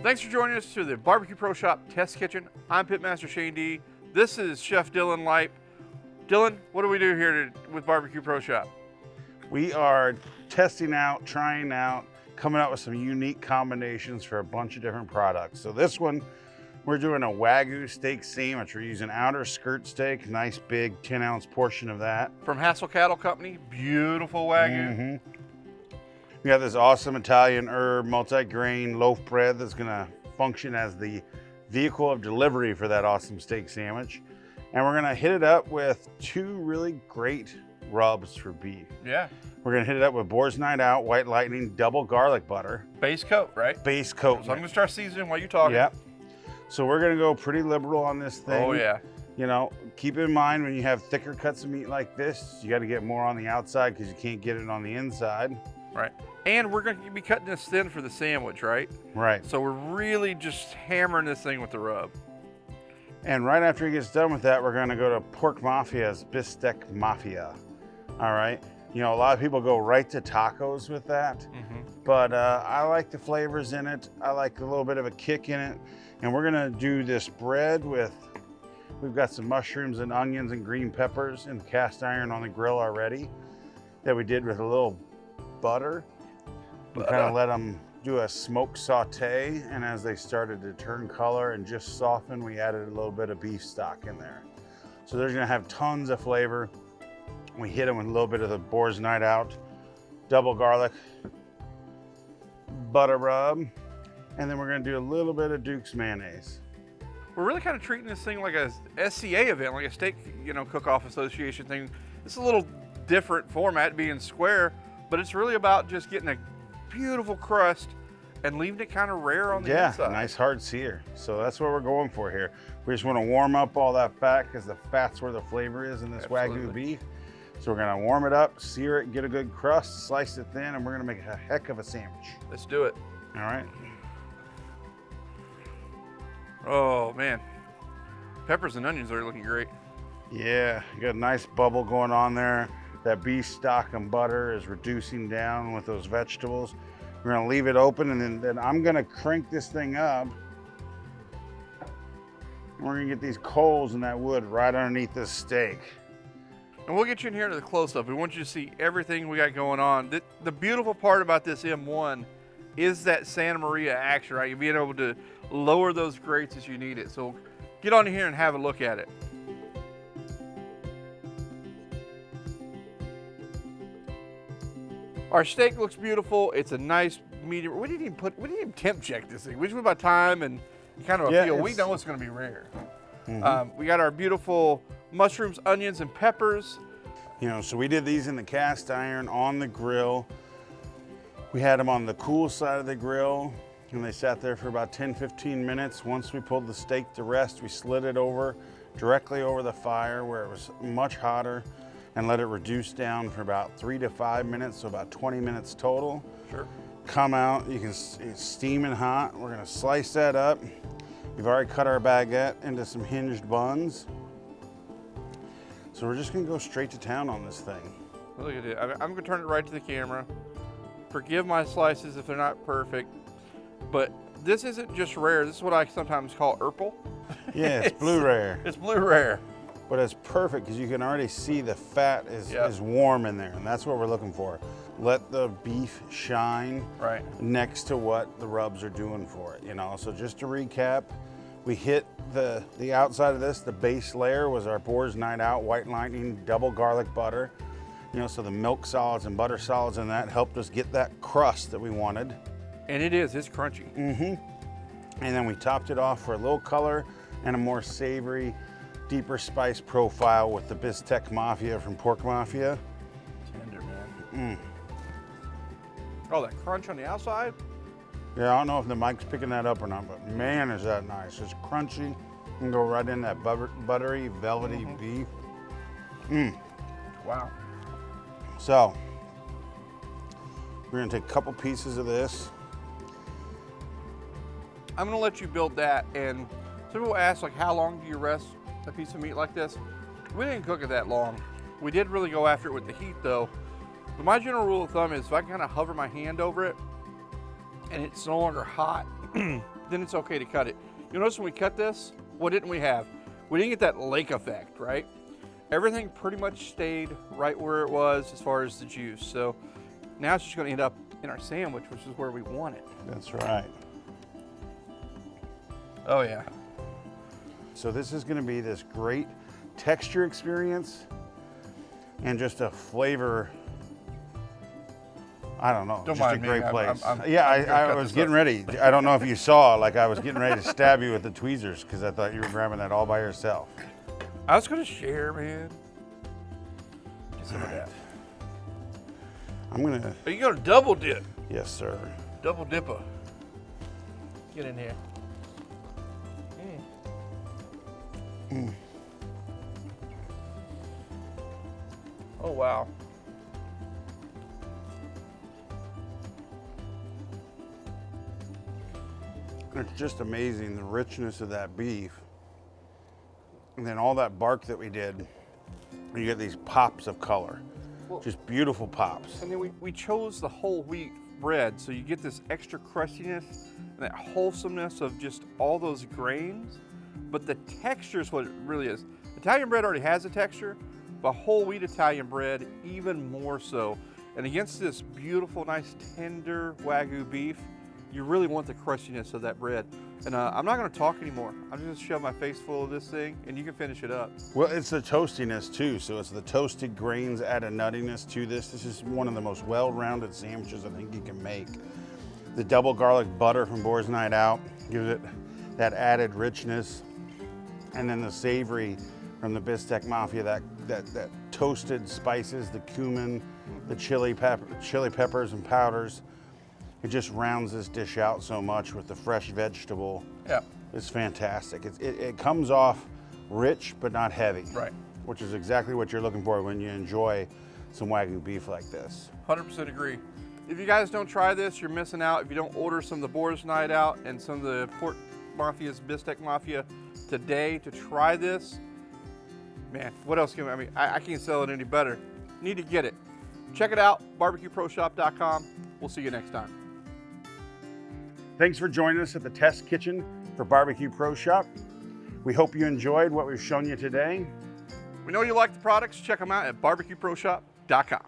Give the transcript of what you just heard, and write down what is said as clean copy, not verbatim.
Thanks for joining us to the Barbecue Pro Shop Test Kitchen. I'm Pitmaster Shane D. This is Chef Dylan Lipe. Dylan, what do we do here with Barbecue Pro Shop? We are testing out, trying out, coming up with some unique combinations for a bunch of different products. So this one, we're doing a wagyu steak sandwich. We're using outer skirt steak, nice big 10-ounce portion of that. From Hassel Cattle Company, beautiful wagyu. We have this awesome Italian herb multi-grain loaf bread that's gonna function as the vehicle of delivery for that awesome steak sandwich. And we're gonna hit it up with two really great rubs for beef. Yeah. We're gonna hit it up with Boars Night Out White Lightning double garlic butter. Base coat, right? Base coat. So I'm gonna start seasoning while you talk. Yeah. So we're gonna go pretty liberal on this thing. Oh yeah. You know, keep in mind when you have thicker cuts of meat like this, you gotta get more on the outside because you can't get it on the inside. Right. And we're gonna be cutting this thin for the sandwich, right? Right. So we're really just hammering this thing with the rub. And right after he gets done with that, we're gonna go to Pork Mafia's Bistechmafia. All right. You know, a lot of people go right to tacos with that, but I like the flavors in it. I like a little bit of a kick in it. And we're gonna do this bread with, we've got some mushrooms and onions and green peppers in the cast iron on the grill already that we did with a little butter. We kind of let them do a smoke saute, and as they started to turn color and just soften, we added a little bit of beef stock in there. So they're gonna have tons of flavor. We hit them with a little bit of the Boars Night Out double garlic butter rub, and then we're gonna do a little bit of Duke's mayonnaise. We're really kind of treating this thing like a SCA event, like a steak, cook-off association thing. It's a little different format, being square, but it's really about just getting a beautiful crust and leaving it kind of rare on the inside. Yeah, nice hard sear. So that's what we're going for here. We just want to warm up all that fat because the fat's where the flavor is in this Wagyu beef. So we're gonna warm it up, sear it, get a good crust, slice it thin, and we're gonna make a heck of a sandwich. Let's do it. All right. Oh man, peppers and onions are looking great. Yeah, you got a nice bubble going on there. That beef stock and butter is reducing down with those vegetables. We're gonna leave it open, and then I'm gonna crank this thing up. And we're gonna get these coals and that wood right underneath this steak. And we'll get you in here to the close-up. We want you to see everything we got going on. The beautiful part about this M1 is that Santa Maria action, right? You're being able to lower those grates as you need it. So get on here and have a look at it. Our steak looks beautiful. It's a nice medium. We didn't even temp check this thing. We just went by time and kind of a feel. We know it's gonna be rare. We got our beautiful mushrooms, onions, and peppers. You know, so we did these in the cast iron on the grill. We had them on the cool side of the grill, and they sat there for about 10-15 minutes. Once we pulled the steak to rest, we slid it over directly over the fire where it was much hotter, and let it reduce down for about 3 to 5 minutes, so about 20 minutes total. Sure. Come out, it's steaming hot. We're gonna slice that up. We've already cut our baguette into some hinged buns. So we're just gonna go straight to town on this thing. Look at it. I'm gonna turn it right to the camera. Forgive my slices if they're not perfect, but this isn't just rare. This is what I sometimes call Urple. Yeah, it's blue rare. It's blue rare. But it's perfect because you can already see the fat is warm in there, and that's what we're looking for. Let the beef shine next to what the rubs are doing for it, So just to recap, we hit the outside of this, the base layer was our Boars Night Out White Lightning double garlic butter. So the milk solids and butter solids in that helped us get that crust that we wanted. And it's crunchy. And then we topped it off for a little color and a more savory, deeper spice profile with the Bistechmafia from Pork Mafia. Tender, man. Oh, that crunch on the outside? Yeah, I don't know if the mic's picking that up or not, but man, is that nice. It's crunchy. You can go right in that buttery, velvety beef. Wow. So, we're gonna take a couple pieces of this. I'm gonna let you build that, and some people ask, like, how long do you rest a piece of meat like this? We didn't cook it that long. We did really go after it with the heat, though. But my general rule of thumb is if I can kind of hover my hand over it, and it's no longer hot, then it's okay to cut it. You'll notice when we cut this, what didn't we have? We didn't get that lake effect, right? Everything pretty much stayed right where it was as far as the juice. So now it's just gonna end up in our sandwich, which is where we want it. That's right. Oh yeah. So this is gonna be this great texture experience and just a flavor, I don't know, just a great place. I was getting ready. I don't know if you saw, like I was getting ready to stab you with the tweezers because I thought you were grabbing that all by yourself. I was gonna share, man. Get some of that. I'm gonna. Are you gonna double dip? Yes, sir. Double dipper. Get in here. Oh wow. It's just amazing, the richness of that beef. And then all that bark that we did, you get these pops of color. Well, just beautiful pops. And then we chose the whole wheat bread, so you get this extra crustiness and that wholesomeness of just all those grains. But the texture is what it really is. Italian bread already has a texture, but whole wheat Italian bread even more so. And against this beautiful, nice, tender Wagyu beef, you really want the crustiness of that bread. And I'm not gonna talk anymore. I'm just gonna shove my face full of this thing and you can finish it up. Well, it's the toastiness too. So it's the toasted grains add a nuttiness to this. This is one of the most well-rounded sandwiches I think you can make. The double garlic butter from Boars Night Out gives it that added richness. And then the savory from the Bistechmafia, that toasted spices, the cumin, the chili peppers and powders. It just rounds this dish out so much with the fresh vegetable. Yeah. It's fantastic. It comes off rich but not heavy. Right. Which is exactly what you're looking for when you enjoy some Wagyu beef like this. 100% agree. If you guys don't try this, you're missing out. If you don't order some of the Boars Night Out and some of the Pork Mafia's Bistechmafia today to try this, man, what else can I mean? I can't sell it any better. Need to get it. Check it out, barbecueproshop.com. We'll see you next time. Thanks for joining us at the test kitchen for Barbecue Pro Shop. We hope you enjoyed what we've shown you today. We know you like the products. Check them out at barbecueproshop.com.